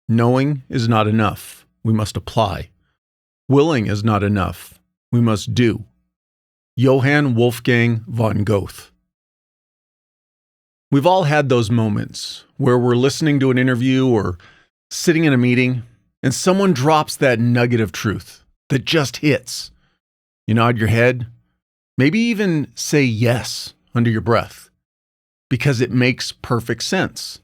Knowing is not enough. We must apply. Willing is not enough. We must do. Johann Wolfgang von Goethe. We've all had those moments where we're listening to an interview or sitting in a meeting and someone drops that nugget of truth that just hits. You nod your head, maybe even say yes under your breath because it makes perfect sense.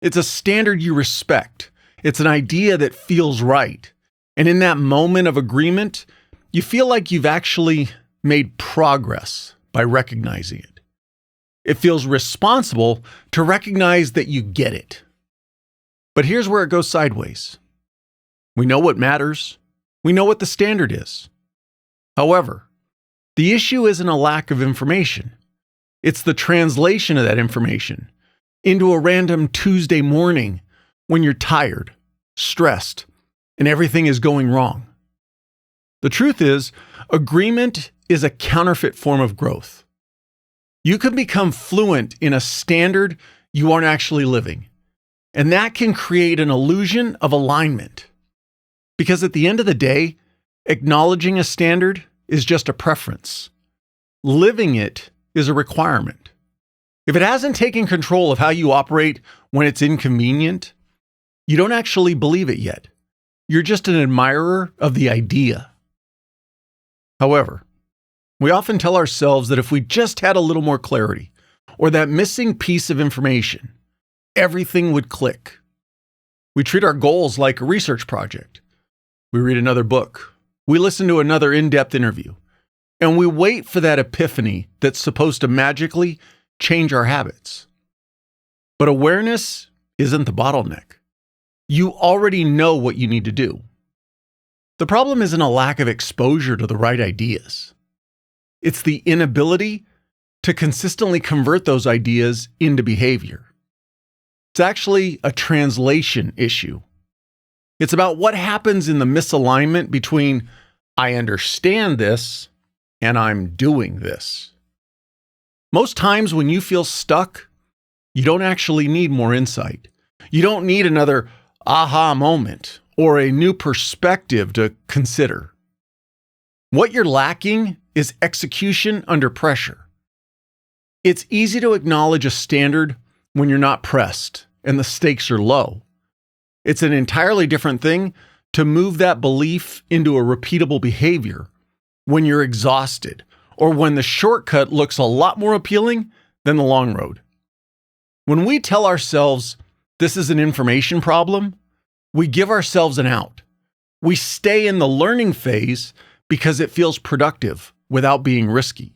It's a standard you respect. It's an idea that feels right. And in that moment of agreement, you feel like you've actually made progress by recognizing it. It feels responsible to recognize that you get it. But here's where it goes sideways. We know what matters. We know what the standard is. However, the issue isn't a lack of information. It's the translation of that information into a random Tuesday morning when you're tired, stressed, and everything is going wrong. The truth is, agreement is a counterfeit form of growth. You can become fluent in a standard you aren't actually living, and that can create an illusion of alignment. Because at the end of the day, acknowledging a standard is just a preference. Living it is a requirement. If it hasn't taken control of how you operate when it's inconvenient, you don't actually believe it yet. You're just an admirer of the idea. However, we often tell ourselves that if we just had a little more clarity, or that missing piece of information, everything would click. We treat our goals like a research project. We read another book. We listen to another in-depth interview. And we wait for that epiphany that's supposed to magically change our habits. But awareness isn't the bottleneck. You already know what you need to do. The problem isn't a lack of exposure to the right ideas. It's the inability to consistently convert those ideas into behavior. It's actually a translation issue. It's about what happens in the misalignment between I understand this and I'm doing this. Most times when you feel stuck, you don't actually need more insight. You don't need another aha moment or a new perspective to consider. What you're lacking is execution under pressure. It's easy to acknowledge a standard when you're not pressed and the stakes are low. It's an entirely different thing to move that belief into a repeatable behavior when you're exhausted or when the shortcut looks a lot more appealing than the long road. When we tell ourselves this is an information problem, we give ourselves an out. We stay in the learning phase because it feels productive without being risky.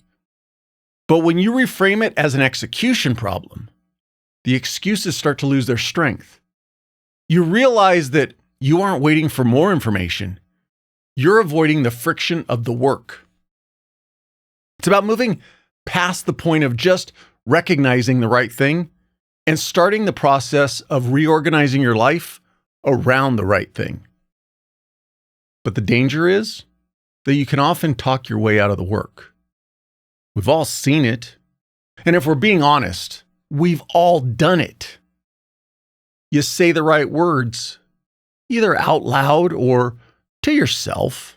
But when you reframe it as an execution problem, the excuses start to lose their strength. You realize that you aren't waiting for more information. You're avoiding the friction of the work. It's about moving past the point of just recognizing the right thing and starting the process of reorganizing your life around the right thing. But the danger is that you can often talk your way out of the work. We've all seen it. And if we're being honest, we've all done it. You say the right words, either out loud or to yourself,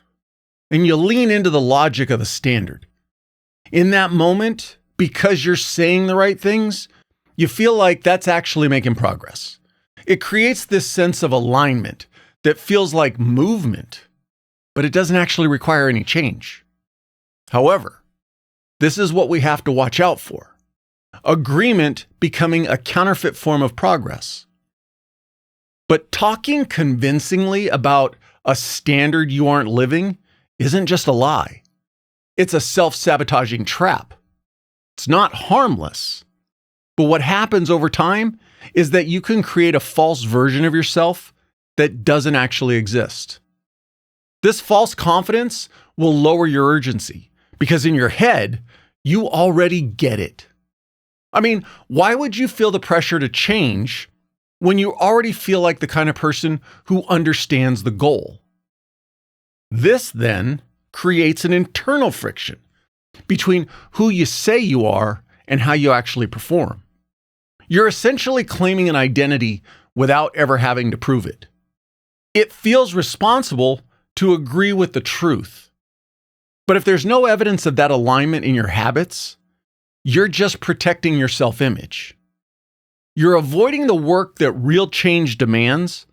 and you lean into the logic of the standard. In that moment, because you're saying the right things, you feel like that's actually making progress. It creates this sense of alignment that feels like movement, but it doesn't actually require any change. However, this is what we have to watch out for. Agreement becoming a counterfeit form of progress. But talking convincingly about a standard you aren't living isn't just a lie. It's a self-sabotaging trap. It's not harmless. But what happens over time is that you can create a false version of yourself that doesn't actually exist. This false confidence will lower your urgency because in your head, you already get it. I mean, why would you feel the pressure to change when you already feel like the kind of person who understands the goal? This then creates an internal friction between who you say you are and how you actually perform. You're essentially claiming an identity without ever having to prove it. It feels responsible to agree with the truth. But if there's no evidence of that alignment in your habits, you're just protecting your self-image. You're avoiding the work that real change demands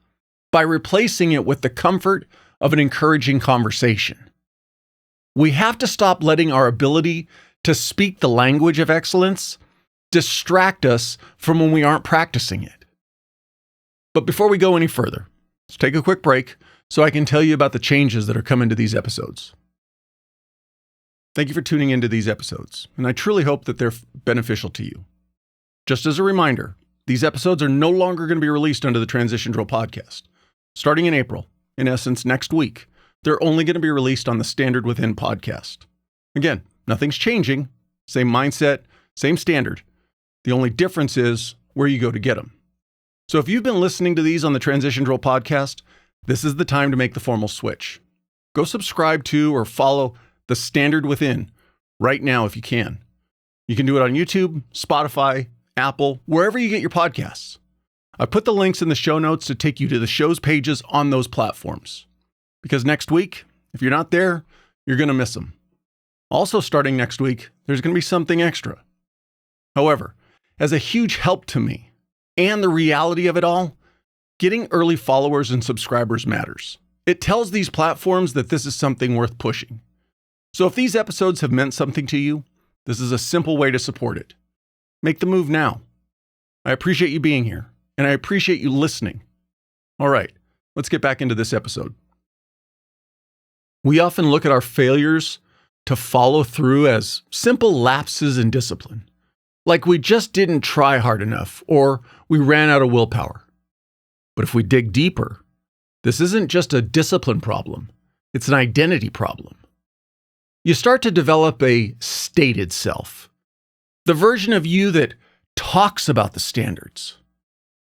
by replacing it with the comfort of an encouraging conversation. We have to stop letting our ability to speak the language of excellence distract us from when we aren't practicing it. But before we go any further, let's take a quick break so I can tell you about the changes that are coming to these episodes. Thank you for tuning into these episodes, and I truly hope that they're beneficial to you. Just as a reminder, these episodes are no longer going to be released under the Transition Drill podcast. Starting in April, in essence next week, they're only going to be released on the Standard Within podcast. Again, nothing's changing, same mindset, same standard. The only difference is where you go to get them. So if you've been listening to these on the Transition Drill podcast, this is the time to make the formal switch. Go subscribe to or follow the Standard Within right now if you can. You can do it on YouTube, Spotify, Apple, wherever you get your podcasts. I put the links in the show notes to take you to the show's pages on those platforms. Because next week, if you're not there, you're going to miss them. Also starting next week, there's going to be something extra. However, as a huge help to me and the reality of it all, getting early followers and subscribers matters. It tells these platforms that this is something worth pushing. So if these episodes have meant something to you, this is a simple way to support it. Make the move now. I appreciate you being here, and I appreciate you listening. All right, let's get back into this episode. We often look at our failures to follow through as simple lapses in discipline, like we just didn't try hard enough or we ran out of willpower. But if we dig deeper, this isn't just a discipline problem, it's an identity problem. You start to develop a stated self, the version of you that talks about the standards,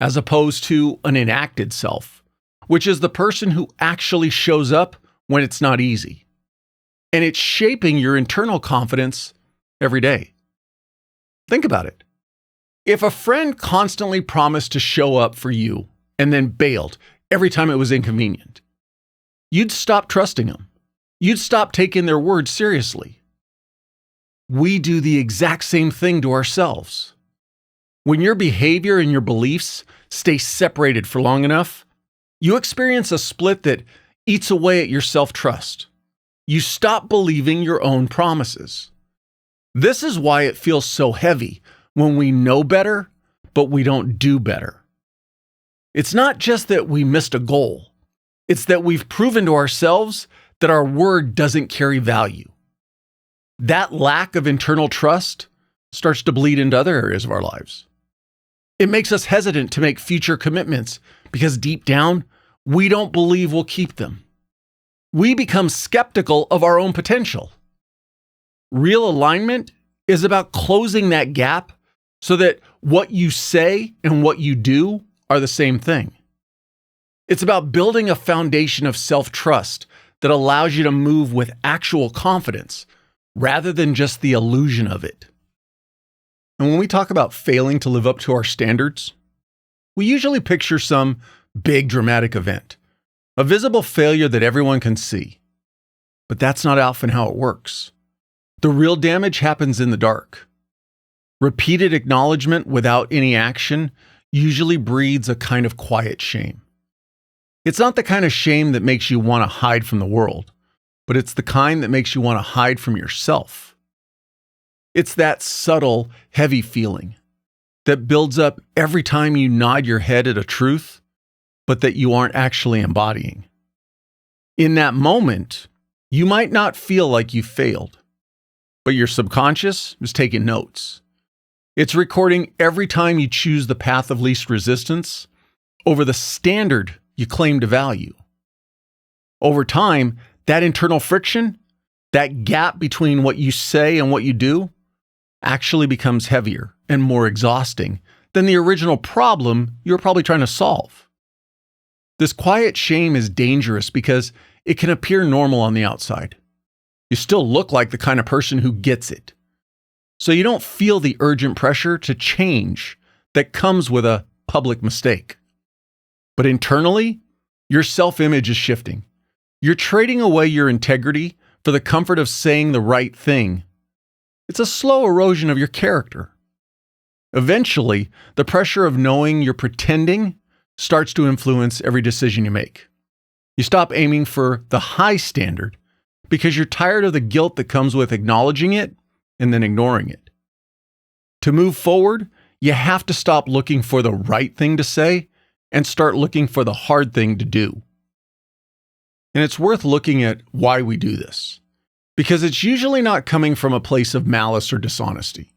as opposed to an enacted self, which is the person who actually shows up when it's not easy. And it's shaping your internal confidence every day. Think about it. If a friend constantly promised to show up for you and then bailed every time it was inconvenient, you'd stop trusting them. You'd stop taking their word seriously. We do the exact same thing to ourselves. When your behavior and your beliefs stay separated for long enough, you experience a split that eats away at your self-trust. You stop believing your own promises. This is why it feels so heavy when we know better, but we don't do better. It's not just that we missed a goal. It's that we've proven to ourselves that our word doesn't carry value. That lack of internal trust starts to bleed into other areas of our lives. It makes us hesitant to make future commitments because deep down, we don't believe we'll keep them. We become skeptical of our own potential. Real alignment is about closing that gap so that what you say and what you do are the same thing. It's about building a foundation of self-trust that allows you to move with actual confidence rather than just the illusion of it. And when we talk about failing to live up to our standards, we usually picture some big dramatic event, a visible failure that everyone can see. But that's not often how it works. The real damage happens in the dark. Repeated acknowledgement without any action usually breeds a kind of quiet shame. It's not the kind of shame that makes you want to hide from the world, but it's the kind that makes you want to hide from yourself. It's that subtle, heavy feeling that builds up every time you nod your head at a truth, but that you aren't actually embodying. In that moment, you might not feel like you failed, but your subconscious is taking notes. It's recording every time you choose the path of least resistance over the standard you claim to value. Over time, that internal friction, that gap between what you say and what you do, actually becomes heavier and more exhausting than the original problem you were probably trying to solve. This quiet shame is dangerous because it can appear normal on the outside. You still look like the kind of person who gets it. So you don't feel the urgent pressure to change that comes with a public mistake. But internally, your self-image is shifting. You're trading away your integrity for the comfort of saying the right thing. It's a slow erosion of your character. Eventually, the pressure of knowing you're pretending starts to influence every decision you make. You stop aiming for the high standard because you're tired of the guilt that comes with acknowledging it and then ignoring it. To move forward, you have to stop looking for the right thing to say and start looking for the hard thing to do. And it's worth looking at why we do this, because it's usually not coming from a place of malice or dishonesty.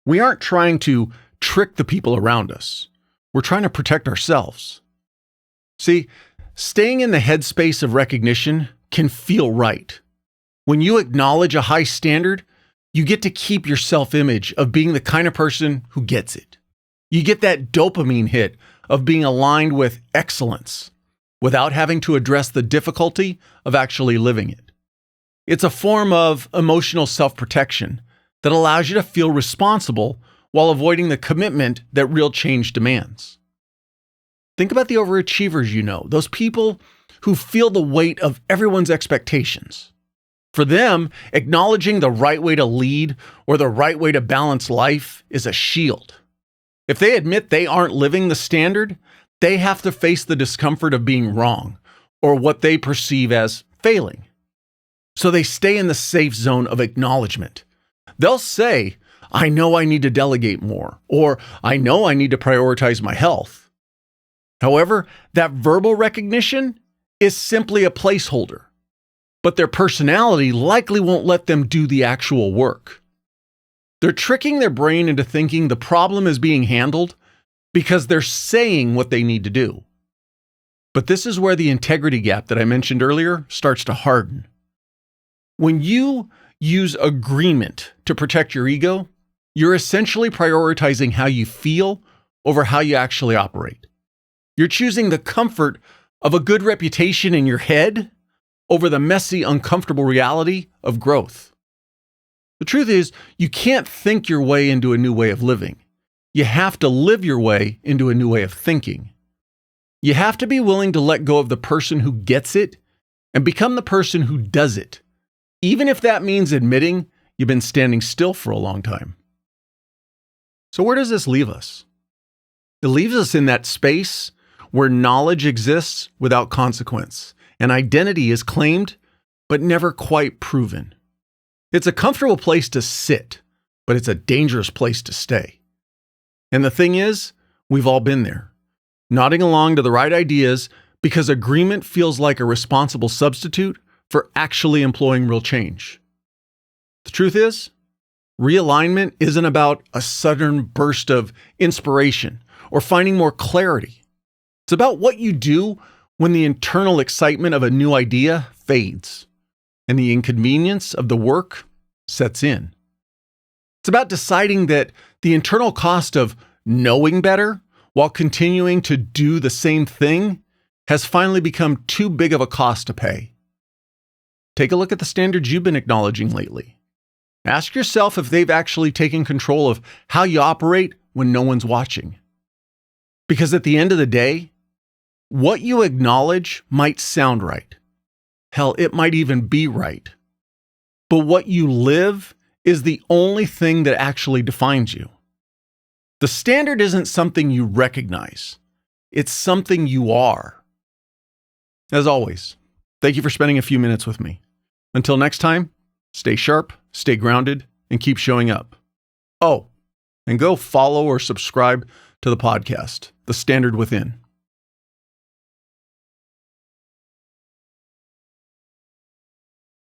We aren't trying to trick the people around us. We're trying to protect ourselves. See, staying in the headspace of recognition can feel right. When you acknowledge a high standard, you get to keep your self-image of being the kind of person who gets it. You get that dopamine hit of being aligned with excellence without having to address the difficulty of actually living it. It's a form of emotional self-protection that allows you to feel responsible while avoiding the commitment that real change demands. Think about the overachievers you know, those people who feel the weight of everyone's expectations. For them, acknowledging the right way to lead or the right way to balance life is a shield. If they admit they aren't living the standard, they have to face the discomfort of being wrong or what they perceive as failing. So they stay in the safe zone of acknowledgement. They'll say, I know I need to delegate more, or I know I need to prioritize my health. However, that verbal recognition is simply a placeholder, but their personality likely won't let them do the actual work. They're tricking their brain into thinking the problem is being handled because they're saying what they need to do. But this is where the integrity gap that I mentioned earlier starts to harden. When you use agreement to protect your ego, you're essentially prioritizing how you feel over how you actually operate. You're choosing the comfort of a good reputation in your head over the messy, uncomfortable reality of growth. The truth is, you can't think your way into a new way of living. You have to live your way into a new way of thinking. You have to be willing to let go of the person who gets it and become the person who does it, even if that means admitting you've been standing still for a long time. So where does this leave us? It leaves us in that space where knowledge exists without consequence, and identity is claimed but never quite proven. It's a comfortable place to sit, but it's a dangerous place to stay. And the thing is, we've all been there, nodding along to the right ideas because agreement feels like a responsible substitute for actually employing real change. The truth is, realignment isn't about a sudden burst of inspiration or finding more clarity. It's about what you do when the internal excitement of a new idea fades and the inconvenience of the work sets in. It's about deciding that the internal cost of knowing better while continuing to do the same thing has finally become too big of a cost to pay. Take a look at the standards you've been acknowledging lately. Ask yourself if they've actually taken control of how you operate when no one's watching. Because at the end of the day, what you acknowledge might sound right. Hell, it might even be right. But what you live is the only thing that actually defines you. The standard isn't something you recognize. It's something you are. As always, thank you for spending a few minutes with me. Until next time, stay sharp, stay grounded, and keep showing up. Oh, and go follow or subscribe to the podcast, The Standard Within.